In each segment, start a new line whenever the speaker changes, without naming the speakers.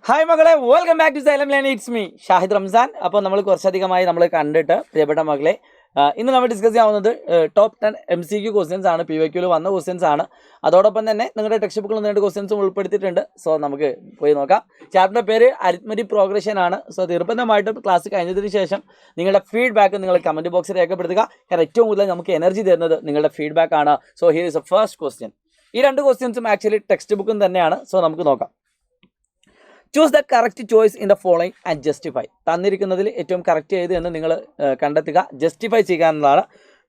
Hi മകളെ, welcome back to xylem learn. It's me Shahid Ramzan. അപ്പോൾ നമ്മൾ കുറച്ചധികമായി നമ്മൾ കണ്ടിട്ട് പ്രിയപ്പെട്ട മകളെ, ഇന്ന് നമ്മൾ ഡിസ്കസ് ചെയ്യാവുന്നത് ടോപ്പ് 10 MCQ ക്വസ്റ്റ്യൻസ് ആണ്. PYQയിൽ വന്ന ക്വസ്റ്റ്യൻസ് ആണ്. അതോടൊപ്പം തന്നെ നിങ്ങളുടെ ടെക്സ്റ്റ് ബുക്കിൽ 2 ക്വസ്റ്റ്യൻസും ഉൾപ്പെടുത്തിയിട്ടുണ്ട്. സോ നമുക്ക് പോയി നോക്കാം. ചാപ്റ്ററിൻ്റെ പേര് അരിത്മെറ്റിക് പ്രോഗ്രഷൻ ആണ്. സോ നിർബന്ധമായിട്ടും ക്ലാസ് കഴിഞ്ഞതിന് ശേഷം നിങ്ങളുടെ ഫീഡ്ബാക്ക് നിങ്ങൾ കമൻറ്റ് ബോക്സിൽ രേഖപ്പെടുത്തുക. കാരണം ഏറ്റവും കൂടുതൽ നമുക്ക് എനർജി തരുന്നത് നിങ്ങളുടെ ഫീഡ്ബാക്ക് ആണ്. So here is A first question. ഈ 2 ക്വസ്റ്റ്യൻസും ആക്ച്വലി ടെക്സ്റ്റ് ബുക്കും തന്നെയാണ്. സോ നമുക്ക് നോക്കാം. Choose the correct choice in the following and justify. തന്നിരിക്കുന്നതിൽ ഏറ്റവും കറക്റ്റ് ചെയ്ത് എന്ന് നിങ്ങൾ കണ്ടെത്തുക, ജസ്റ്റിഫൈ ചെയ്യുക എന്നതാണ്.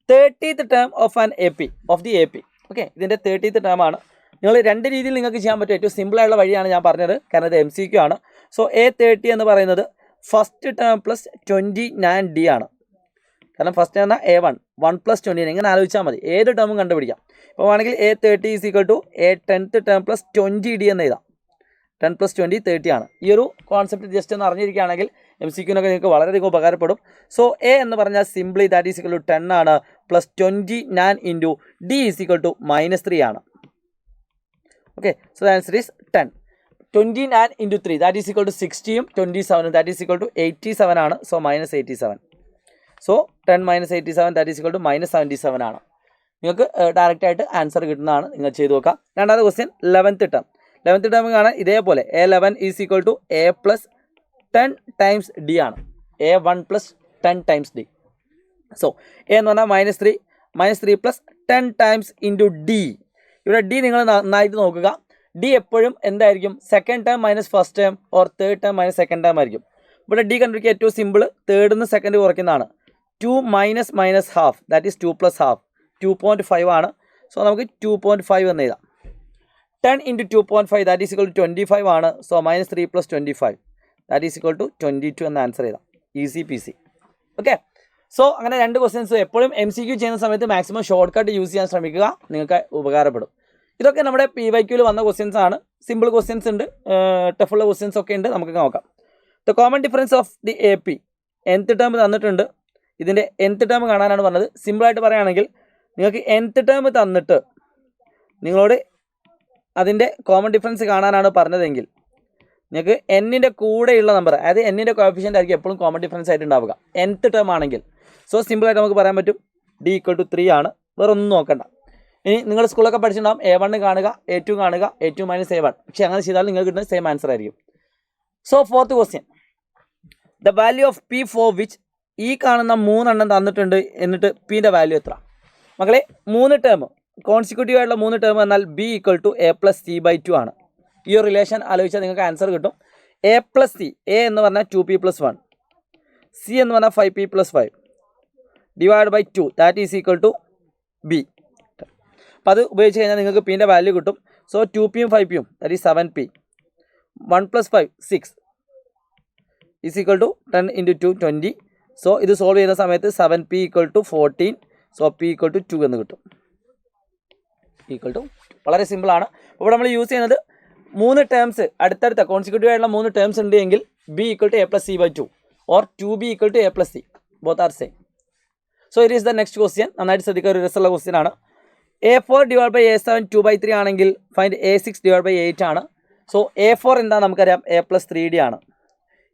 30th term of an AP of the AP. Okay, ഇതിൻ്റെ 30th ടേം ആണ്. നിങ്ങൾ 2 രീതിയിൽ നിങ്ങൾക്ക് ചെയ്യാൻ പറ്റും. ഏറ്റവും സിമ്പിളായുള്ള വഴിയാണ് ഞാൻ പറഞ്ഞത്, കാരണം ഇത് MCQ ആണ്. സോ A30 എന്ന് പറയുന്നത് ഫസ്റ്റ് ടേം പ്ലസ് 29D ആണ്. കാരണം ഫസ്റ്റ് പറഞ്ഞാൽ A1 1 + 29. ഇങ്ങനെ ആലോചിച്ചാൽ മതി, ഏത് ടേമും കണ്ടുപിടിക്കാം. ഇപ്പോൾ വേണമെങ്കിൽ A30 = A10th term plus 20D എന്ന് എഴുതാം. 10 + 20 30 ആണ്. ഈ ഒരു കോൺസെപ്റ്റ് ജസ്റ്റ് ഒന്ന് അറിഞ്ഞിരിക്കുകയാണെങ്കിൽ MCQനൊക്കെ നിങ്ങൾക്ക് വളരെയധികം ഉപകാരപ്പെടും. സോ A എന്ന് പറഞ്ഞാൽ സിംപ്ലി ദാറ്റ് ഈസ് = 10 ആണ്, പ്ലസ് 29 ഇൻറ്റു D = -3 ആണ്. Okay, so the answer is 10. 29 into 3 that is = 60 27 that is = 87 ആണ്. സോ -87. സോ 10 - 87 ദാറ്റ് ഈസ് = -77 ആണ്. നിങ്ങൾക്ക് ഡയറക്റ്റായിട്ട് ആൻസർ കിട്ടുന്നതാണ്. നിങ്ങൾ ചെയ്ത് നോക്കാം. രണ്ടാമത്തെ question 11th term. 11th term കാണാൻ ഇതേപോലെ A11 = A + 10 ടൈംസ് D ആണ്. A1 + 10 times D. So A എന്ന് പറഞ്ഞാൽ -3 + 10 ടൈംസ് ഇൻറ്റു D. ഇവിടെ D നിങ്ങൾ നന്നായിട്ട് നോക്കുക. D എപ്പോഴും എന്തായിരിക്കും? Second term minus first term or third term minus second term ആയിരിക്കും. ഇവിടെ D കണ്ടുപിടിക്കുക ഏറ്റവും സിമ്പിൾ, തേർഡിൽ നിന്ന് സെക്കൻഡ് കുറയ്ക്കുന്നതാണ്. 2 - ½ ദാറ്റ് ഈസ് 2 + ½ 2.5 ആണ്. സോ നമുക്ക് 2.5 എന്ന് എഴുതാം. 10 ഇൻറ്റു 2.5 ദാറ്റ് ഈസ് = 25 ആണ്. സോ -3 + 25 ദാറ്റ് ഈസ് = 22 എന്ന ആൻസർ ചെയ്താൽ ഈസി PC. ഓക്കെ, സോ അങ്ങനെ 2 ക്വസ്റ്റ്യൻസ്. എപ്പോഴും MCQ ചെയ്യുന്ന സമയത്ത് മാക്സിമം ഷോർട്ട് കട്ട് യൂസ് ചെയ്യാൻ ശ്രമിക്കുക, നിങ്ങൾക്ക് ഉപകാരപ്പെടും. ഇതൊക്കെ നമ്മുടെ PYQയിൽ വന്ന ക്വസ്റ്റ്യൻസ് ആണ്. സിമ്പിൾ ക്വസ്റ്റ്യൻസ് ഉണ്ട്, ടഫുള്ള ക്വസ്റ്റ്യൻസ് ഒക്കെ ഉണ്ട്. നമുക്ക് നോക്കാം. The common difference of the AP. nth term തന്നിട്ടുണ്ട്. ഇതിൻ്റെ nth ടേം കാണാനാണ് പറഞ്ഞത്. സിമ്പിളായിട്ട് പറയുകയാണെങ്കിൽ നിങ്ങൾക്ക് nth ടേം തന്നിട്ട് നിങ്ങളോട് അതിൻ്റെ കോമൺ ഡിഫറൻസ് കാണാനാണ് പറഞ്ഞതെങ്കിൽ നിങ്ങൾക്ക് എന്നിൻ്റെ കൂടെയുള്ള നമ്പർ, അതായത് എന്നിൻ്റെ കോഫിഷ്യൻ്റ് ആയിരിക്കും എപ്പോഴും കോമൺ ഡിഫറൻസ് ആയിട്ട് ഉണ്ടാവുക nth ടേം ആണെങ്കിൽ. സോ സിമ്പിളായിട്ട് നമുക്ക് പറയാൻ പറ്റും D = 3 ആണ്. വേറെ ഒന്നും നോക്കണ്ട. ഇനി നിങ്ങൾ സ്കൂളൊക്കെ പഠിച്ചിട്ടുണ്ടാകും, A1 കാണുക, A2 കാണുക, A2 - A1. പക്ഷേ അങ്ങനെ ചെയ്താൽ നിങ്ങൾക്ക് കിട്ടുന്ന സെയിം ആൻസർ ആയിരിക്കും. So 4th question, the value of P for which. ഈ കാണുന്ന 3 എണ്ണം തന്നിട്ടുണ്ട്, എന്നിട്ട് Pൻ്റെ വാല്യൂ എത്ര? മക്കളെ, 3 ടേം കോൺസിക്യൂട്ടീവ് ആയിട്ടുള്ള 3 ടേം എന്നാൽ B = A + C/2 ആണ്. ഈ ഒരു റിലേഷൻ ആലോചിച്ചാൽ നിങ്ങൾക്ക് ആൻസർ കിട്ടും. A + C. A എന്ന് പറഞ്ഞാൽ 2P + 1, C എന്ന് പറഞ്ഞാൽ 5P + 5 / 2 ദാറ്റ് ഈസ് = B. അപ്പോൾ അത് ഉപയോഗിച്ച് കഴിഞ്ഞാൽ നിങ്ങൾക്ക് Pൻ്റെ വാല്യൂ കിട്ടും. സോ 2Pയും 5Pയും that is 7P. 1 + 5 6 is = 10 into 2 20. സോ ഇത് സോൾവ് ചെയ്യുന്ന സമയത്ത് 7P = 14. സോ P = 2 എന്ന് കിട്ടും. വളരെ സിമ്പിളാണ്. അപ്പോൾ നമ്മൾ യൂസ് ചെയ്യുന്നത് 3 ടേംസ് അടുത്തടുത്ത കോൺസിക്യൂട്ടീവ് ആയിട്ടുള്ള 3 ടേംസ് ഉണ്ട് എങ്കിൽ B = A + C/2 or 2B = A + C. Both are same. So it is the next question. നന്നായിട്ട് ശ്രദ്ധിക്കുക, ഒരു രസമുള്ള ക്വസ്റ്റ്യൻ ആണ്. A4 / A7 2/3 ആണെങ്കിൽ ഫൈൻഡ് A6 / 8 ആണ്. സോ A4 എന്താ നമുക്കറിയാം, A + 3D ആണ്.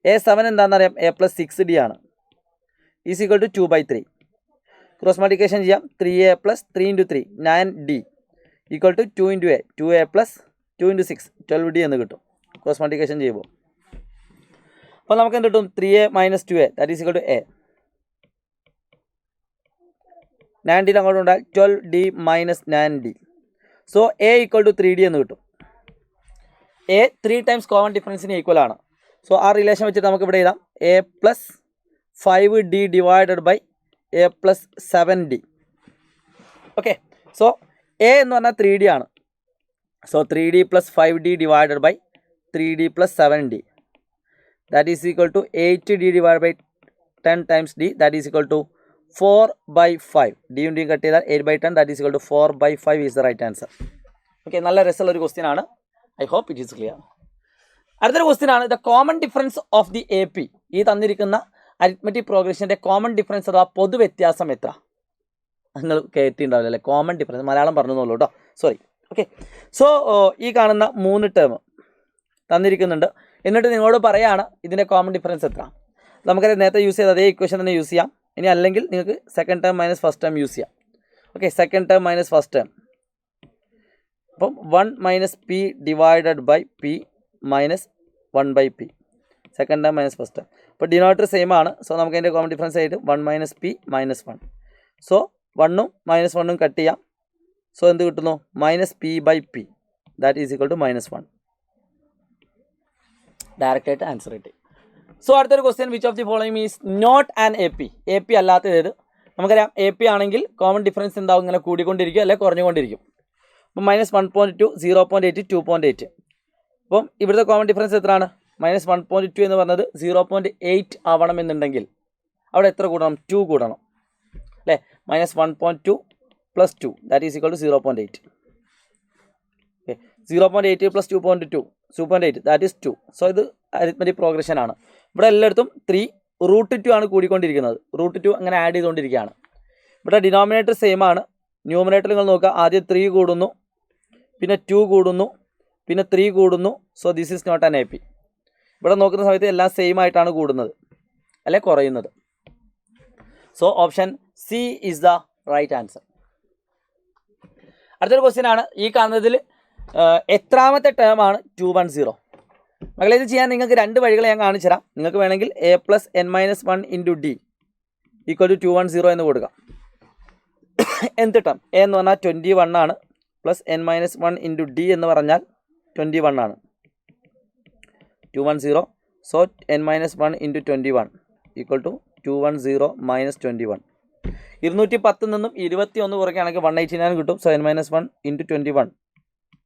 A7 എന്താണെന്നറിയാം, A + 6D ആണ്. ഈസ് = 2/3. ക്രോസ് മൾട്ടിപ്ലിക്കേഷൻ ചെയ്യാം. 3A + 3 × 3 9D = 2 × A 2A + 2 × 6 12D എന്ന് കിട്ടും ക്രോസ് മൾട്ടിപ്ലിക്കേഷൻ ചെയ്യുമ്പോൾ. അപ്പോൾ നമുക്ക് എന്ത് കിട്ടും? 3A - 2A that is = A. 9D അങ്ങോട്ട് ഉണ്ടാൽ 12D - 9D. So A = 3D എന്ന് കിട്ടും. A 3 ടൈംസ് കോമൺ ഡിഫറൻസിന് ഈക്വൽ ആണ്. സോ ആ റിലേഷൻ വെച്ചിട്ട് നമുക്ക് ഇവിടെ എഴുതാം A + 5D / A + 7D. Okay, so A എന്ന് പറഞ്ഞാൽ 3D ആണ്. സോ 3D + 5D / 3D + 7D that is = 8D / 10 times D that is = 4/5. D യും D കട്ട് ചെയ്താൽ 8/10 that is = 4/5 is the right answer. Okay, നല്ല രസമുള്ള ഒരു ക്വസ്റ്റ്യൻ ആണ്. I hope it is clear. അടുത്തൊരു ക്വസ്റ്റ്യൻ ആണ്, the common difference of the AP. ഈ തന്നിരിക്കുന്ന അരിത്മെറ്റിക് പ്രോഗ്രഷൻ്റെ കോമൺ ഡിഫറൻസ് അഥവാ പൊതുവ്യത്യാസം എത്ര? നിങ്ങൾ കേട്ടിട്ടുണ്ടാവില്ല അല്ലേ? കോമൺ ഡിഫറൻസ് മലയാളം പറഞ്ഞോളൂ കേട്ടോ, സോറി. ഓക്കെ, സോ ഈ കാണുന്ന 3 ടേം തന്നിരിക്കുന്നുണ്ട്. എന്നിട്ട് നിങ്ങളോട് പറയാണ് ഇതിൻ്റെ കോമൺ ഡിഫറൻസ് എത്ര. നമുക്കത് നേരത്തെ യൂസ് ചെയ്ത അതേ ഇക്വേഷൻ തന്നെ യൂസ് ചെയ്യാം. ഇനി അല്ലെങ്കിൽ നിങ്ങൾക്ക് second term minus first term use ചെയ്യാം. Okay, second term minus first term. അപ്പം 1 minus p divided by p minus 1 by p, second term minus first term. അപ്പോൾ ഡിനോമിനേറ്റർ സെയിം ആണ്. സോ നമുക്ക് അതിൻ്റെ കോമൺ ഡിഫറൻസ് ആയിട്ട് 1 മൈനസ് പി മൈനസ് 1. സോ 1ഉം minus 1ഉം cut ചെയ്യാം. സോ എന്ത് കിട്ടുന്നു? Minus p by p, that is equal to -1. ഡയറക്റ്റായിട്ട് ആൻസർ കിട്ടി. സോ അടുത്തൊരു question, which of the following is not an A P. A P അല്ലാത്തത് ഏത്? നമുക്കറിയാം എ പി ആണെങ്കിൽ കോമൺ ഡിഫറൻസ് എന്താവും? ഇങ്ങനെ കൂടിക്കൊണ്ടിരിക്കും അല്ലെങ്കിൽ കുറഞ്ഞുകൊണ്ടിരിക്കും. അപ്പം -1.2, 0.8, 2.8. അപ്പം ഇവിടുത്തെ കോമൺ ഡിഫറൻസ് എത്രയാണ്? -1.2 എന്ന് പറഞ്ഞത് 0.8 ആവണമെന്നുണ്ടെങ്കിൽ അവിടെ എത്ര കൂടണം? 2 കൂടണം അല്ലേ? -1.2 + 2 that is equal to 0.8. Okay, 0.8 + 2.8 that is 2. So ഇത് അരിത്മെറ്റിക് പ്രോഗ്രഷൻ ആണ്. ഇവിടെ എല്ലായിടത്തും 3√2 ആണ് കൂടിക്കൊണ്ടിരിക്കുന്നത്. √2 അങ്ങനെ ആഡ് ചെയ്തുകൊണ്ടിരിക്കുകയാണ്. ഇവിടെ ഡിനോമിനേറ്റർ സെയിം ആണ്. ന്യൂമിനേറ്റർ നിങ്ങൾ നോക്കുക, ആദ്യം 3 കൂടുന്നു, പിന്നെ 2 കൂടുന്നു, പിന്നെ 3 കൂടുന്നു. So this is not an A P. ഇവിടെ നോക്കുന്ന സമയത്ത് എല്ലാം സെയിം ആയിട്ടാണ് കൂടുന്നത് അല്ലെ കുറയുന്നത്. So option C is the right answer. അടുത്തൊരു ക്വസ്റ്റ്യൻ ആണ്, ഈ കാണുന്നതിൽ എത്രാമത്തെ ടേം ആണ് 210? മകളെ ഇത് ചെയ്യാൻ നിങ്ങൾക്ക് 2 വഴികൾ ഞാൻ കാണിച്ചു തരാം. നിങ്ങൾക്ക് വേണമെങ്കിൽ a + n-1 × d = 210 എന്ന് കൊടുക്കാം. എന്ത് ടേം? a എന്ന് പറഞ്ഞാൽ 21 ആണ്, പ്ലസ് n-1 × d എന്ന് പറഞ്ഞാൽ 21 ആണ്. 210. So n-1 × 21 = 210 - 21. 210 നിന്നും 21 കുറയ്ക്കുകയാണെങ്കിൽ 189 കിട്ടും. So n-1 × 21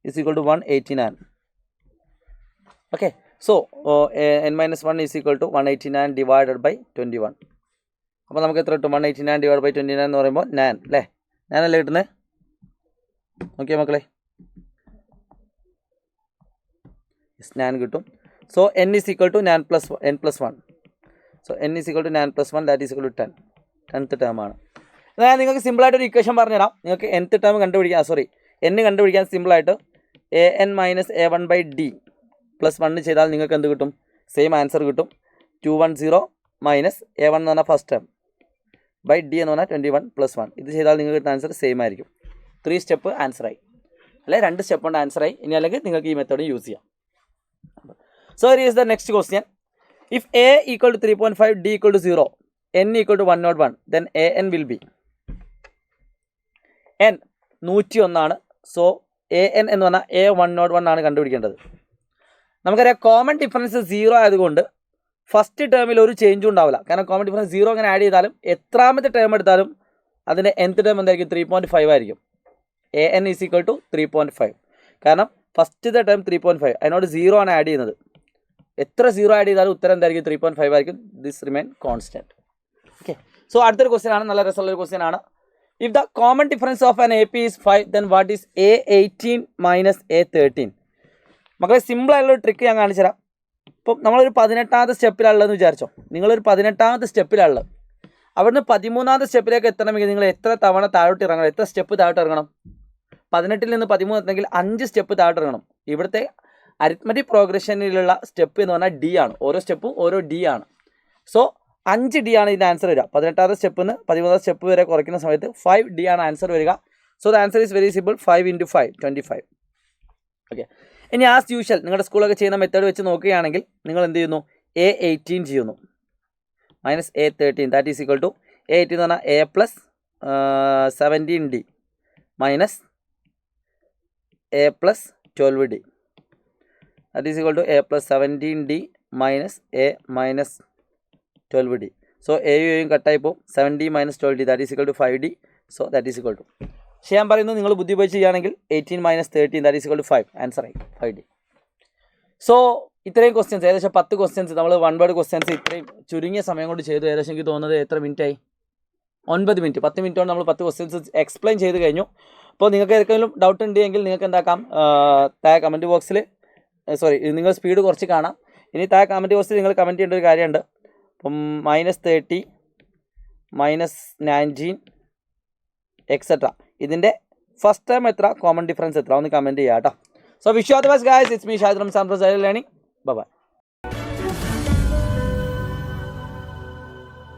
= 189. Okay, so n-1 = 189 divided by 21. അപ്പോൾ നമുക്ക് എത്ര കിട്ടും? 189 ഡിവൈഡ് ബൈ 29 എന്ന് പറയുമ്പോൾ 9 അല്ലേ? 9 അല്ലേ കിട്ടുന്നത്? ഓക്കെ മക്കളെ, 9 കിട്ടും. So n = 9 + n+1. So n = 9 + 1 that is equal to 10. 10th term ആണ്. എന്നാൽ നിങ്ങൾക്ക് സിമ്പിളായിട്ടൊരു ഇക്വേഷൻ പറഞ്ഞുതരാം. നിങ്ങൾക്ക് nth ടേം കണ്ടുപിടിക്കാൻ, n കണ്ടുപിടിക്കാൻ സിമ്പിളായിട്ട് an - a1/d + 1 ചെയ്താൽ നിങ്ങൾക്ക് എന്ത് കിട്ടും? സെയിം ആൻസർ കിട്ടും. 210 മൈനസ് a1 എന്ന് പറഞ്ഞാൽ ഫസ്റ്റ് ടേം ബൈ d എന്ന് പറഞ്ഞാൽ 21 + 1. ഇത് ചെയ്താൽ നിങ്ങൾക്ക് കിട്ടുന്ന ആൻസർ സെയിം ആയിരിക്കും. 3 സ്റ്റെപ്പ് ആൻസറായി അല്ലെ? 2 സ്റ്റെപ്പ് കൊണ്ട് ആൻസറായി. ഇനി അല്ലെങ്കിൽ നിങ്ങൾക്ക് ഈ മെത്തേഡ് യൂസ് ചെയ്യാം. So here is the next question. If a = 3.5, d = 0, n = 101, then an will be n 101 ആണ്. സോ an എന്ന് പറഞ്ഞാൽ a101 ആണ് കണ്ടുപിടിക്കേണ്ടത്. നമുക്കറിയാം കോമൺ ഡിഫറൻസ് 0 ആയതുകൊണ്ട് ഫസ്റ്റ് ടേമിൽ ഒരു ചേഞ്ചും ഉണ്ടാവില്ല. കാരണം കോമൺ ഡിഫറൻസ് 0 അങ്ങനെ ആഡ് ചെയ്താലും എത്രാമത്തെ ടേം എടുത്താലും അതിൻ്റെ nth ടേം എന്തായിരിക്കും? 3.5 ആയിരിക്കും. an = 3.5. കാരണം ഫസ്റ്റത്തെ ടേം 3.5, അതിനോട് 0 ആണ് ആഡ് ചെയ്യുന്നത്. എത്ര 0 ആഡ് ചെയ്താലും ഉത്തരം എന്തായിരിക്കും? 3.5 ആയിരിക്കും. This remain constant. Okay, so അടുത്തൊരു ക്വസ്റ്റ്യൻ ആണ്, നല്ല രസമുള്ള ഒരു ക്വസ്റ്റ്യൻ ആണ്. If the common difference of an AP is 5, then what is a18 - a13? മക്കളെ സിമ്പിളായിട്ടുള്ളൊരു ട്രിക്ക് ഞാൻ കാണിച്ചു തരാം. ഇപ്പം നമ്മളൊരു 18ാമത്തെ സ്റ്റെപ്പിലുള്ളതെന്ന് വിചാരിച്ചോ. നിങ്ങളൊരു 18ാമത്തെ സ്റ്റെപ്പിലുള്ളത്. അവിടുന്ന് 13ാമത്തെ സ്റ്റെപ്പിലേക്ക് എത്തണമെങ്കിൽ നിങ്ങൾ എത്ര തവണ താഴോട്ട് ഇറങ്ങണം? എത്ര സ്റ്റെപ്പ് താഴോട്ട് ഇറങ്ങണം? 18ൽ നിന്ന് 13 എത്തണമെങ്കിൽ 5 സ്റ്റെപ്പ് താഴോട്ട് ഇറങ്ങണം. ഇവിടുത്തെ അരിത്മെറ്റിക് പ്രോഗ്രഷനിലുള്ള സ്റ്റെപ്പ് എന്ന് പറഞ്ഞാൽ d ആണ്. ഓരോ സ്റ്റെപ്പും ഓരോ d ആണ്. സോ 5d ആണ് ഇതിൻ്റെ ആൻസർ വരിക. 18ാമത്തെ സ്റ്റെപ്പിൽ നിന്ന് 13ാമത്തെ സ്റ്റെപ്പ് വരെ കുറയ്ക്കുന്ന സമയത്ത് 5d ആണ് ആൻസർ വരിക. So the answer is very simple. 5 × 5 25. Okay, ഇനി ആസ് യൂഷ്വൽ നിങ്ങളുടെ സ്കൂളൊക്കെ ചെയ്യുന്ന മെത്തേഡ് വെച്ച് നോക്കുകയാണെങ്കിൽ നിങ്ങൾ എന്ത് ചെയ്യുന്നു? a18 ചെയ്യുന്നു minus a13 that is equal to a18 എന്ന് പറഞ്ഞാൽ a + 17d minus a + 12d that is equal to a + 17d minus a - 12d. So എയും കട്ടായി പോകും. 7d - 12d that is equal to 5d. So that is equal to, ചെയ്യാൻ പറയുന്നു നിങ്ങൾ ബുദ്ധി ഉപയോഗിച്ച് ചെയ്യുകയാണെങ്കിൽ 18 - 13 ദാറ്റ് ഈസ് ഈക്വൽ ടു 5. ആൻസറായി 5d. സോ ഇത്രയും ക്വസ്റ്റ്യൻസ്, ഏകദേശം 10 ക്വസ്റ്റ്യൻസ് നമ്മൾ 1 വേർഡ് ക്വസ്റ്റ്യൻസ് ഇത്രയും ചുരുങ്ങിയ സമയം കൊണ്ട് ചെയ്തു. ഏകദേശം എനിക്ക് തോന്നുന്നത് എത്ര മിനിറ്റായി? 9 മിനിറ്റ്. 10 മിനിറ്റ് കൊണ്ട് നമ്മൾ 10 ക്വസ്റ്റ്യൻസ് എക്സ്പ്ലെയിൻ ചെയ്ത് കഴിഞ്ഞു. അപ്പോൾ നിങ്ങൾക്ക് ഏതെങ്കിലും ഡൗട്ട് ഉണ്ടെങ്കിൽ നിങ്ങൾക്ക് എന്താക്കാം? താഴെ കമൻറ്റ് ബോക്സിൽ നിങ്ങൾ സ്പീഡ് കുറച്ച് കാണാം. ഇനി താഴെ കമൻറ്റ് ബോക്സിൽ നിങ്ങൾ കമൻറ്റ് ചെയ്യേണ്ട ഒരു കാര്യമുണ്ട്. അപ്പം -30 -19 എക്സെട്ര ഇതിൻ്റെ ഫസ്റ്റ് ടൈം എത്ര, കോമൺ ഡിഫറൻസ് എത്ര ഒന്ന് കമൻറ്റ് ചെയ്യാം കേട്ടോ. So wish you all the best guys. It's me Shahid Ramzan from silent learning. Bye bye.